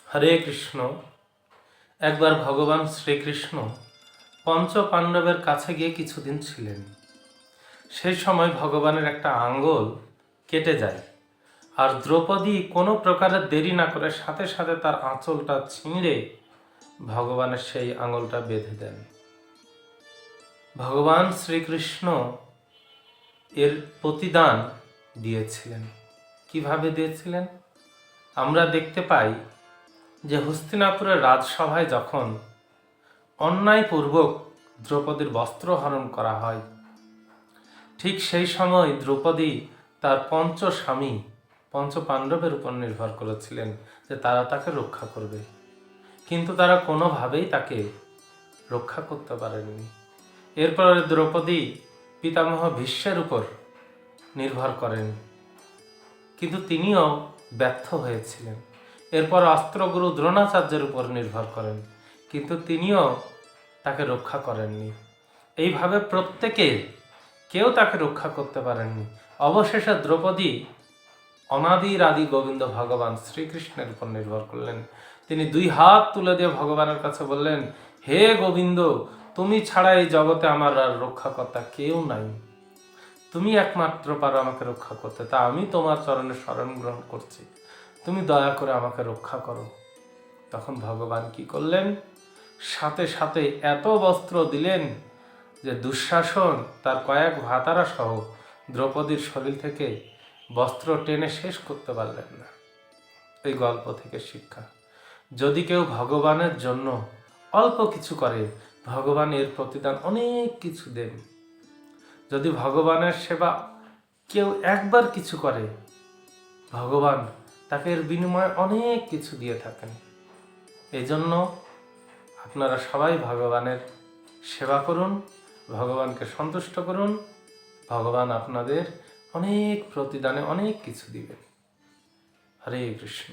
হরে কৃষ্ণ। একবার ভগবান শ্রীকৃষ্ণ পঞ্চ পাণ্ডবের কাছে গিয়ে কিছুদিন ছিলেন। সেই সময় ভগবানের একটা আঙ্গুল কেটে যায়, আর দ্রৌপদী কোনো প্রকারের দেরি না করে সাথে সাথে তার আঁচলটা ছিঁড়ে ভগবানের সেই আঙুলটা বেঁধে দেন। ভগবান শ্রীকৃষ্ণ এর প্রতিদান দিয়েছিলেন। কিভাবে দিয়েছিলেন? আমরা দেখতে পাই যে হস্তিনাপুরের রাজসভায় যখন অন্যায়পূর্বক দ্রৌপদীর বস্ত্র হরণ করা হয়, ঠিক সেই সময় দ্রৌপদী তার পঞ্চস্বামী পঞ্চ পাণ্ডবের উপর নির্ভর করেছিলেন যে তারা তাকে রক্ষা করবে, কিন্তু তারা কোনোভাবেই তাকে রক্ষা করতে পারেননি। এরপর দ্রৌপদী পিতামহ ভীষ্মের উপর নির্ভর করেন, কিন্তু তিনিও ব্যর্থ হয়েছিলেন। এরপর অস্ত্রগুরু দ্রোণাচার্যের উপর নির্ভর করেন, কিন্তু তিনিও তাকে রক্ষা করেননি। এইভাবে প্রত্যেকে কেউ তাকে রক্ষা করতে পারেননি। অবশেষে দ্রৌপদী অনাদির আদি গোবিন্দ ভগবান শ্রীকৃষ্ণের উপর নির্ভর করলেন। তিনি দুই হাত তুলে দিয়ে ভগবানের কাছে বললেন, হে গোবিন্দ, তুমি ছাড়া এই জগতে আমার আর রক্ষাকর্তা কেউ নাই। তুমি একমাত্র পারো আমাকে রক্ষা করতে, তা আমি তোমার চরণে শরণ গ্রহণ করছি, তুমি দয়া করে আমাকে রক্ষা করো। তখন ভগবান কি করলেন? সাথে সাথে এত বস্ত্র দিলেন যে দুঃশাসন তার কয়েক ভাতারা সহ দ্রৌপদীর শরীর থেকে বস্ত্র টেনে শেষ করতে পারলেন না। এই গল্প থেকে শিক্ষা, যদি কেউ ভগবানের জন্য অল্প কিছু করে, ভগবান এর প্রতিদান অনেক কিছু দেন। যদি ভগবানের সেবা কেউ একবার কিছু করে, ভগবান তাকে এর বিনিময়ে অনেক কিছু দিয়ে থাকেন। এই জন্য আপনারা সবাই ভগবানের সেবা করুন, ভগবানকে সন্তুষ্ট করুন, ভগবান আপনাদের অনেক প্রতিদানে অনেক কিছু দিবেন। হরে কৃষ্ণ।